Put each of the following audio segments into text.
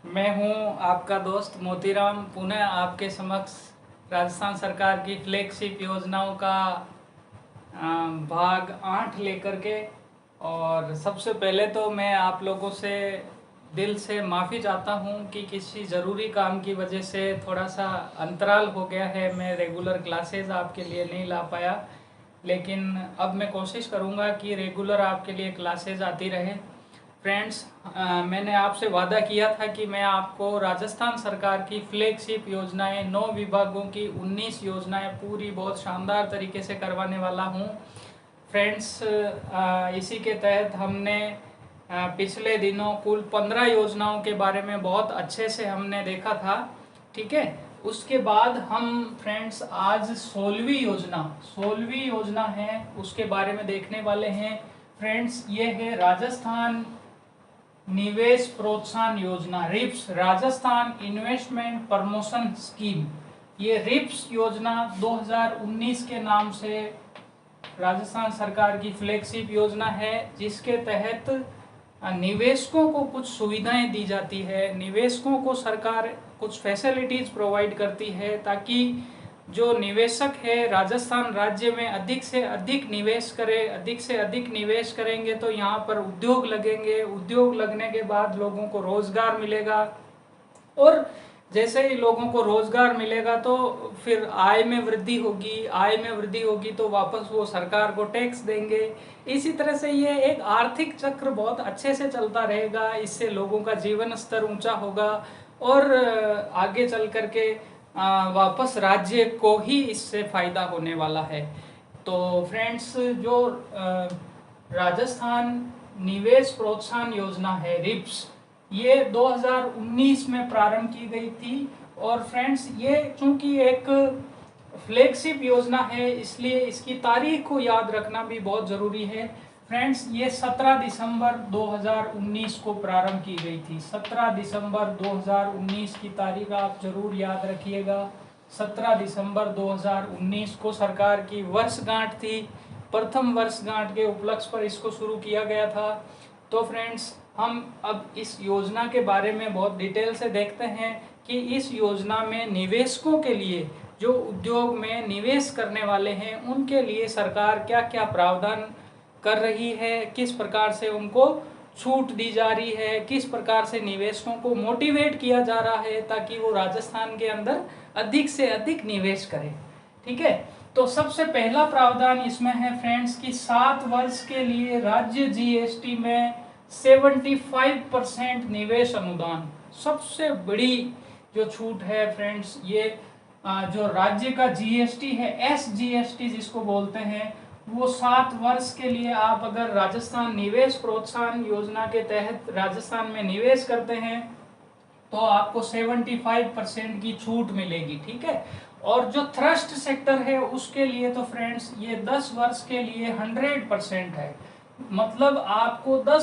मैं हूं आपका दोस्त मोतीराम, पुनः आपके समक्ष राजस्थान सरकार की फ्लैगशिप योजनाओं का भाग 8 लेकर के। और सबसे पहले तो मैं आप लोगों से दिल से माफ़ी चाहता हूं कि किसी ज़रूरी काम की वजह से थोड़ा सा अंतराल हो गया है, मैं रेगुलर क्लासेस आपके लिए नहीं ला पाया। लेकिन अब मैं कोशिश करूंगा कि रेगुलर आपके लिए क्लासेस आती रहे। फ्रेंड्स, मैंने आपसे वादा किया था कि मैं आपको राजस्थान सरकार की फ्लैगशिप योजनाएं 9 विभागों की 19 योजनाएं पूरी बहुत शानदार तरीके से करवाने वाला हूं। फ्रेंड्स, इसी के तहत हमने पिछले दिनों कुल 15 योजनाओं के बारे में बहुत अच्छे से हमने देखा था। ठीक है, उसके बाद हम फ्रेंड्स आज 16वीं योजना है उसके बारे में देखने वाले हैं। फ्रेंड्स, ये है राजस्थान निवेश प्रोत्साहन योजना, RIPS, Rajasthan investment promotion scheme. ये रिप्स योजना 2019 के नाम से राजस्थान सरकार की फ्लैगशिप योजना है, जिसके तहत निवेशकों को कुछ सुविधाएं दी जाती है। निवेशकों को सरकार कुछ फैसिलिटीज प्रोवाइड करती है ताकि जो निवेशक है राजस्थान राज्य में अधिक से अधिक निवेश करे। अधिक से अधिक निवेश करेंगे तो यहाँ पर उद्योग लगेंगे, उद्योग लगने के बाद लोगों को रोजगार मिलेगा, और जैसे ही लोगों को रोजगार मिलेगा तो फिर आय में वृद्धि होगी, आय में वृद्धि होगी तो वापस वो सरकार को टैक्स देंगे। इसी तरह से ये एक आर्थिक चक्र बहुत अच्छे से चलता रहेगा। इससे लोगों का जीवन स्तर ऊंचा होगा और आगे चल करके वापस राज्य को ही इससे फायदा होने वाला है। तो फ्रेंड्स, जो राजस्थान निवेश प्रोत्साहन योजना है रिप्स, ये 2019 में प्रारंभ की गई थी। और फ्रेंड्स, ये चूंकि एक फ्लैगशिप योजना है इसलिए इसकी तारीख को याद रखना भी बहुत ज़रूरी है। फ्रेंड्स, ये 17 दिसंबर 2019 को प्रारंभ की गई थी। 17 दिसंबर 2019 की तारीख आप जरूर याद रखिएगा। 17 दिसंबर 2019 को सरकार की वर्षगांठ थी। प्रथम वर्षगांठ के उपलक्ष्य पर इसको शुरू किया गया था। तो फ्रेंड्स, हम अब इस योजना के बारे में बहुत डिटेल से देखते हैं कि इस योजना में निवेशकों के लिए, जो उद्योग में निवेश करने वाले हैं, उनके लिए सरकार क्या क्या प्रावधान कर रही है, किस प्रकार से उनको छूट दी जा रही है, किस प्रकार से निवेशकों को मोटिवेट किया जा रहा है ताकि वो राजस्थान के अंदर अधिक से अधिक निवेश करें। ठीक है, तो सबसे पहला प्रावधान इसमें है फ्रेंड्स कि 7 वर्ष के लिए राज्य जीएसटी में 75% निवेश अनुदान। सबसे बड़ी जो छूट है फ्रेंड्स, ये जो राज्य का जीएसटी है, एसजीएसटी जिसको बोलते हैं, वो 7 वर्ष के लिए आप अगर राजस्थान निवेश प्रोत्साहन योजना के तहत राजस्थान में निवेश करते हैं तो आपको 75% की छूट मिलेगी। ठीक है, और जो थ्रस्ट सेक्टर है उसके लिए तो फ्रेंड्स ये 10 वर्ष के लिए 100% है। मतलब आपको 10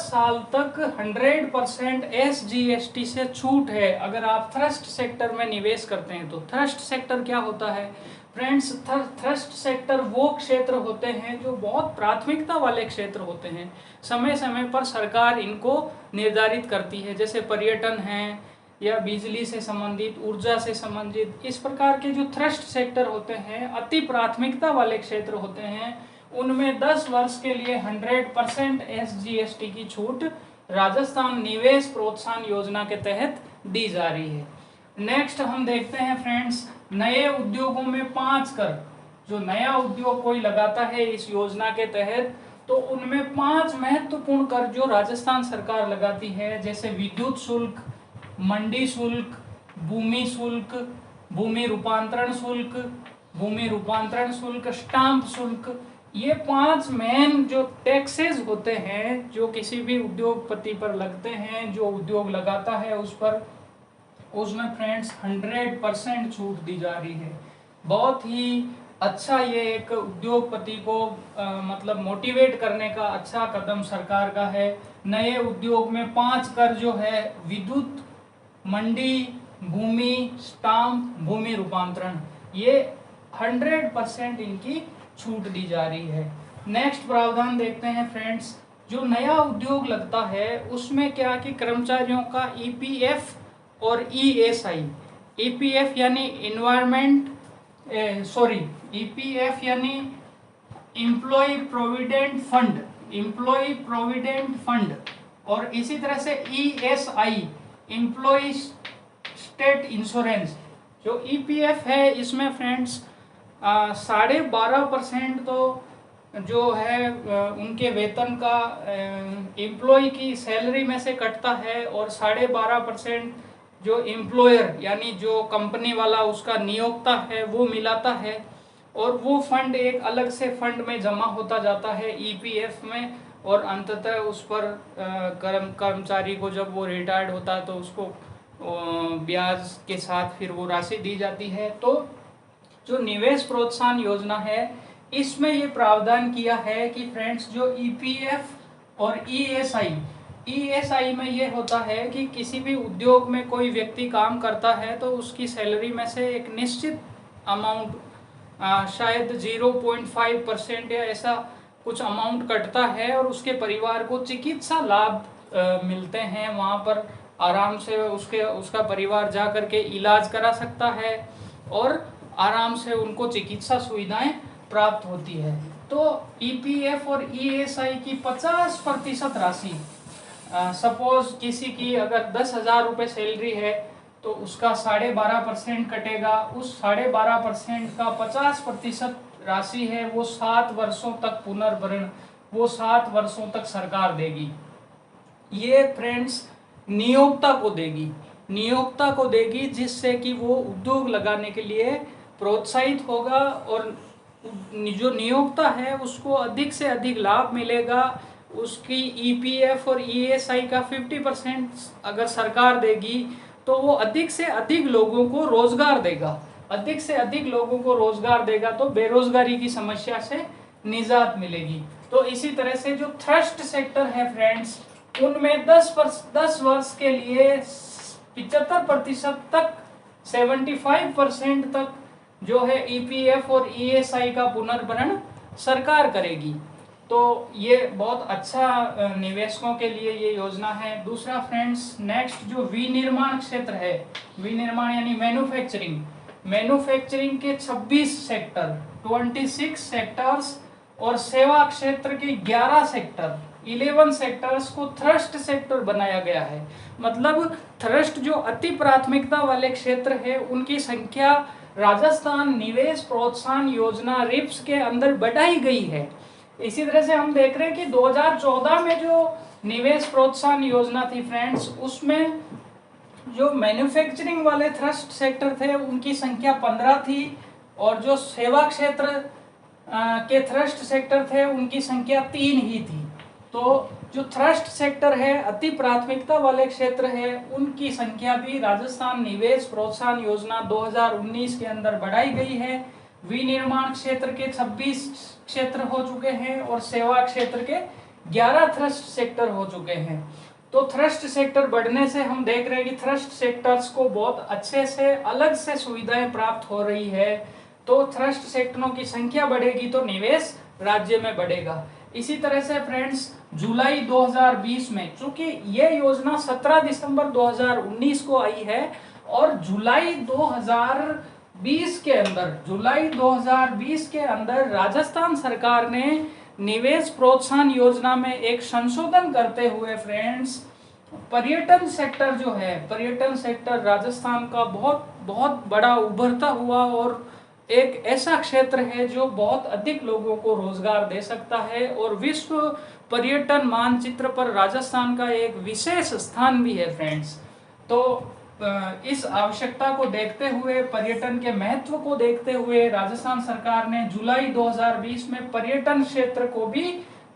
साल तक 100% एसजीएसटी से छूट है अगर आप थ्रस्ट सेक्टर में निवेश करते हैं। तो थ्रस्ट सेक्टर क्या होता है फ्रेंड्स? थ्रस्ट सेक्टर वो क्षेत्र होते हैं जो बहुत प्राथमिकता वाले क्षेत्र होते हैं। समय समय पर सरकार इनको निर्धारित करती है, जैसे पर्यटन है या बिजली से संबंधित, ऊर्जा से संबंधित। इस प्रकार के जो थ्रस्ट सेक्टर होते हैं, अति प्राथमिकता वाले क्षेत्र होते हैं, उनमें 10 वर्ष के लिए 100% एसजीएसटी की छूट राजस्थान निवेश प्रोत्साहन योजना के तहत दी जा रही है। नेक्स्ट हम देखते हैं फ्रेंड्स, नए उद्योगों में 5 कर। जो नया उद्योग कोई लगाता है इस योजना के तहत तो उनमें 5 महत्वपूर्ण कर जो राजस्थान सरकार लगाती है, जैसे विद्युत शुल्क, मंडी शुल्क, भूमि शुल्क, भूमि रूपांतरण शुल्क, स्टाम्प शुल्क। ये 5 मेन जो टैक्सेस होते हैं जो किसी भी उद्योगपति पर लगते हैं, जो उद्योग लगाता है उस पर, उसमें फ्रेंड्स 100% छूट दी जा रही है। बहुत ही अच्छा ये एक उद्योगपति को मतलब मोटिवेट करने का अच्छा कदम सरकार का है। नए उद्योग में 5 कर जो है, विद्युत, मंडी, भूमि, स्टाम्प, भूमि रूपांतरण, ये 100% इनकी छूट दी जा रही है। नेक्स्ट प्रावधान देखते हैं फ्रेंड्स, जो नया उद्योग लगता है उसमें क्या कि कर्मचारियों का ईपीएफ और ईएसआई, ईपीएफ यानी ईपीएफ यानी employ provident fund, employ provident fund, और इसी तरह से ईएसआई, एम्प्लॉय स्टेट इंश्योरेंस। जो ईपीएफ है इसमें फ्रेंड्स 12.5% तो जो है उनके वेतन का एम्प्लॉय की सैलरी में से कटता है, और 12.5% जो एम्प्लॉयर यानी जो कंपनी वाला उसका नियोक्ता है वो मिलाता है, और वो फंड एक अलग से फंड में जमा होता जाता है ईपीएफ में, और अंततः उस पर कर्मचारी को जब वो रिटायर्ड होता है तो उसको ब्याज के साथ फिर वो राशि दी जाती है। तो जो निवेश प्रोत्साहन योजना है इसमें ये प्रावधान किया है कि फ्रेंड्स जो ईपीएफ और ईएसआई में ये होता है कि किसी भी उद्योग में कोई व्यक्ति काम करता है तो उसकी सैलरी में से एक निश्चित अमाउंट, शायद 0.5% या ऐसा कुछ अमाउंट कटता है, और उसके परिवार को चिकित्सा लाभ मिलते हैं। वहाँ पर आराम से उसका परिवार जा कर के इलाज करा सकता है और आराम से उनको चिकित्सा सुविधाएं प्राप्त होती है। तो ईपीएफ और ईएसआई की 50% राशि, सपोज किसी की अगर 10,000 रुपये सैलरी है तो उसका 12.5% कटेगा, उस 12.5% का 50% राशि है वो 7 वर्षों तक पुनर्भरण, वो 7 वर्षों तक सरकार देगी। ये फ्रेंड्स नियोक्ता को देगी जिससे कि वो उद्योग लगाने के लिए प्रोत्साहित होगा, और जो नियोक्ता है उसको अधिक से अधिक लाभ मिलेगा। उसकी ईपीएफ और ईएसआई का 50% अगर सरकार देगी तो वो अधिक से अधिक लोगों को रोजगार देगा, तो बेरोजगारी की समस्या से निजात मिलेगी। तो इसी तरह से जो थ्रस्ट सेक्टर है फ्रेंड्स, उनमें 10 वर्ष के लिए 75% तक, 75% तक जो है ईपीएफ और ईएसआई का पुनर्भरण सरकार करेगी। तो ये बहुत अच्छा निवेशकों के लिए ये योजना है। दूसरा फ्रेंड्स, नेक्स्ट जो विनिर्माण क्षेत्र है, विनिर्माण यानी मैन्युफैक्चरिंग के 26 सेक्टर्स और सेवा क्षेत्र के 11 सेक्टर्स को थ्रस्ट सेक्टर बनाया गया है। मतलब थ्रस्ट जो अति प्राथमिकता वाले क्षेत्र है उनकी संख्या राजस्थान निवेश प्रोत्साहन योजना रिप्स के अंदर बढ़ाई गई है। इसी तरह से हम देख रहे हैं कि 2014 में जो निवेश प्रोत्साहन योजना थी फ्रेंड्स, उसमें जो मैन्युफैक्चरिंग वाले थ्रस्ट सेक्टर थे उनकी संख्या 15 थी, और जो सेवा क्षेत्र के थ्रस्ट सेक्टर थे उनकी संख्या 3 ही थी। तो जो थ्रस्ट सेक्टर है, अति प्राथमिकता वाले क्षेत्र है, उनकी संख्या भी राजस्थान निवेश प्रोत्साहन योजना 2019 के अंदर बढ़ाई गई है। विनिर्माण क्षेत्र के 26 क्षेत्र हो चुके हैं और सेवा क्षेत्र के 11 थ्रस्ट सेक्टर हो चुके हैं। तो थ्रस्ट सेक्टर बढ़ने से हम देख रहे हैं कि थ्रस्ट सेक्टर्स को बहुत अच्छे से अलग से सुविधाएं प्राप्त हो रही है। तो थ्रस्ट सेक्टरों की संख्या बढ़ेगी तो निवेश राज्य में बढ़ेगा। इसी तरह से फ्रेंड्स, जुलाई 2020 में, चूंकि ये योजना 17 दिसंबर 2019 को आई है, और जुलाई 2020 के अंदर राजस्थान सरकार ने निवेश प्रोत्साहन योजना में एक संशोधन करते हुए फ्रेंड्स, पर्यटन सेक्टर जो है, पर्यटन सेक्टर राजस्थान का बहुत बड़ा उभरता हुआ और एक ऐसा क्षेत्र है जो बहुत अधिक लोगों को रोजगार दे सकता है, और विश्व पर्यटन मानचित्र पर राजस्थान का एक विशेष स्थान भी है फ्रेंड्स। तो इस आवश्यकता को देखते हुए, पर्यटन के महत्व को देखते हुए राजस्थान सरकार ने जुलाई 2020 में पर्यटन क्षेत्र को भी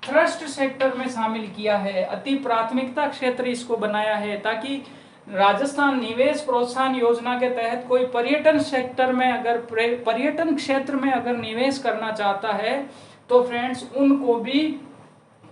थ्रस्ट सेक्टर में शामिल किया है। अति प्राथमिकता क्षेत्र इसको बनाया है ताकि राजस्थान निवेश प्रोत्साहन योजना के तहत कोई पर्यटन सेक्टर में अगर पर्यटन क्षेत्र में अगर निवेश करना चाहता है तो फ्रेंड्स उनको भी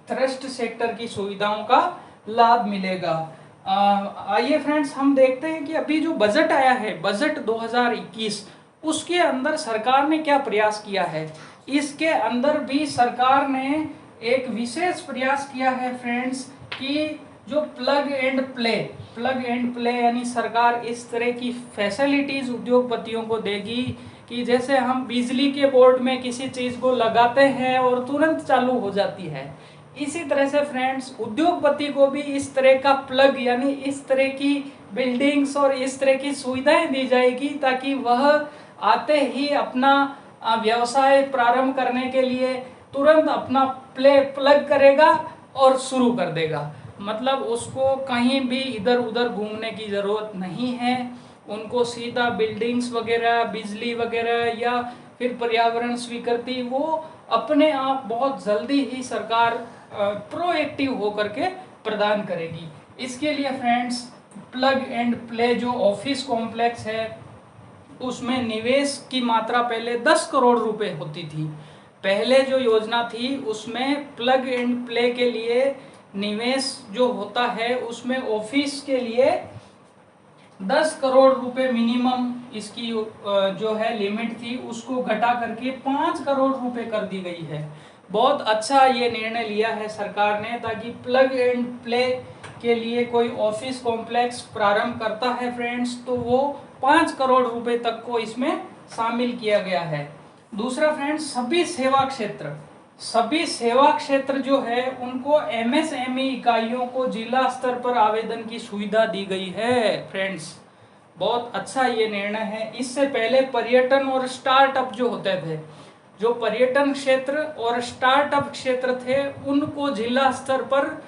थ्रस्ट सेक्टर की सुविधाओं का लाभ मिलेगा। आइए फ्रेंड्स, हम देखते हैं कि अभी जो बजट आया है, बजट 2021, उसके अंदर सरकार ने क्या प्रयास किया है। इसके अंदर भी सरकार ने एक विशेष प्रयास किया है फ्रेंड्स कि जो प्लग एंड प्ले यानी सरकार इस तरह की फैसिलिटीज उद्योगपतियों को देगी कि जैसे हम बिजली के बोर्ड में किसी चीज़ को लगाते हैं और तुरंत चालू हो जाती है, इसी तरह से फ्रेंड्स उद्योगपति को भी इस तरह का प्लग यानी इस तरह की बिल्डिंग्स और इस तरह की सुविधाएं दी जाएगी ताकि वह आते ही अपना व्यवसाय प्रारंभ करने के लिए तुरंत अपना प्लग करेगा और शुरू कर देगा। मतलब उसको कहीं भी इधर उधर घूमने की ज़रूरत नहीं है, उनको सीधा बिल्डिंग्स वगैरह, बिजली वगैरह या फिर पर्यावरण स्वीकृति वो अपने आप बहुत जल्दी ही सरकार प्रोएक्टिव होकर के प्रदान करेगी। इसके लिए फ्रेंड्स प्लग एंड प्ले जो ऑफिस कॉम्प्लेक्स है उसमें निवेश की मात्रा पहले 10 करोड़ रुपए होती थी। पहले जो योजना थी उसमें प्लग एंड प्ले के लिए निवेश जो होता है उसमें ऑफिस के लिए 10 करोड़ रुपए मिनिमम इसकी जो है लिमिट थी, उसको घटा करके 5 करोड़ रुपए कर दी गई है। बहुत अच्छा ये निर्णय लिया है सरकार ने, ताकि प्लग एंड प्ले के लिए कोई ऑफिस कॉम्प्लेक्स प्रारंभ करता है फ्रेंड्स तो वो 5 करोड़ रुपए तक को इसमें शामिल किया गया है। दूसरा फ्रेंड्स सभी सेवा क्षेत्र जो है उनको एमएसएमई इकाइयों को जिला स्तर पर आवेदन की सुविधा दी गई है फ्रेंड्स। बहुत अच्छा ये निर्णय है। इससे पहले पर्यटन और स्टार्टअप जो होते थे, जो पर्यटन क्षेत्र और स्टार्टअप क्षेत्र थे उनको जिला स्तर पर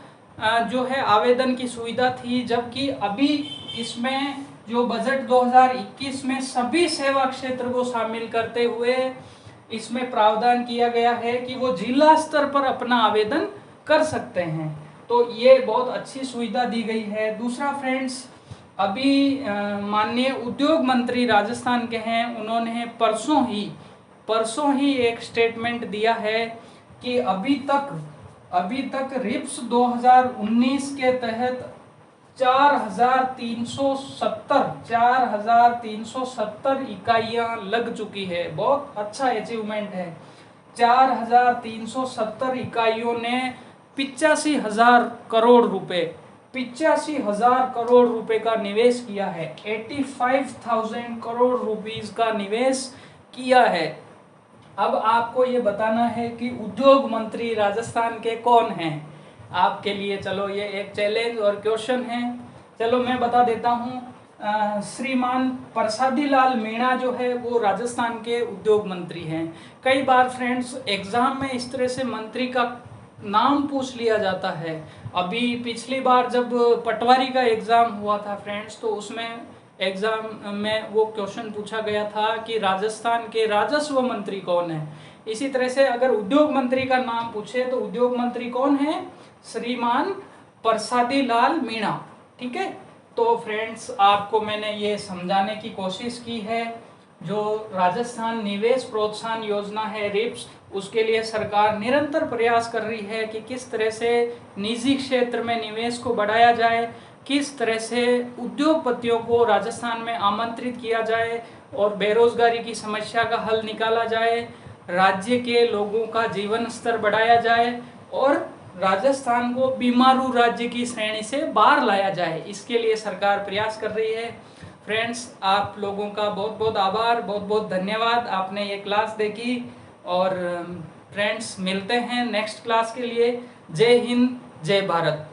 जो है आवेदन की सुविधा थी, जबकि अभी इसमें जो बजट 2021 में सभी सेवा क्षेत्र को शामिल करते हुए इसमें प्रावधान किया गया है कि वो जिला स्तर पर अपना आवेदन कर सकते हैं। तो ये बहुत अच्छी सुविधा दी गई है। दूसरा फ्रेंड्स, अभी माननीय उद्योग मंत्री राजस्थान के हैं, उन्होंने परसों ही एक स्टेटमेंट दिया है कि अभी तक रिप्स 2019 के तहत 4,370 इकाइयां लग चुकी है। बहुत अच्छा अचीवमेंट है। 4,370 इकाइयों ने 85,000 करोड़ रुपए का निवेश किया है। 85,000 करोड़ रुपीस का निवेश किया है। अब आपको ये बताना है कि उद्योग मंत्री राजस्थान के कौन हैं। आपके लिए चलो ये एक चैलेंज और क्वेश्चन है। चलो मैं बता देता हूँ। श्रीमान प्रसादी लाल मीणा जो है वो राजस्थान के उद्योग मंत्री हैं। कई बार फ्रेंड्स एग्जाम में इस तरह से मंत्री का नाम पूछ लिया जाता है। अभी पिछली बार जब पटवारी का एग्जाम हुआ था फ्रेंड्स, तो उसमें एग्जाम में वो क्वेश्चन पूछा गया था कि राजस्थान के राजस्व मंत्री कौन है। इसी तरह से अगर उद्योग मंत्री का नाम पूछे तो उद्योग मंत्री कौन है? श्रीमान प्रसादी लाल मीणा। ठीक है, तो फ्रेंड्स आपको मैंने ये समझाने की कोशिश की है। जो राजस्थान निवेश प्रोत्साहन योजना है रिप्स, उसके लिए सरकार निरंतर प्रयास कर रही है कि किस तरह से निजी क्षेत्र में निवेश को बढ़ाया जाए, किस तरह से उद्योगपतियों को राजस्थान में आमंत्रित किया जाए और बेरोजगारी की समस्या का हल निकाला जाए, राज्य के लोगों का जीवन स्तर बढ़ाया जाए और राजस्थान को बीमारू राज्य की श्रेणी से बाहर लाया जाए। इसके लिए सरकार प्रयास कर रही है। फ्रेंड्स, आप लोगों का बहुत बहुत आभार, बहुत बहुत धन्यवाद, आपने ये क्लास देखी। और फ्रेंड्स मिलते हैं नेक्स्ट क्लास के लिए। जय हिंद, जय भारत।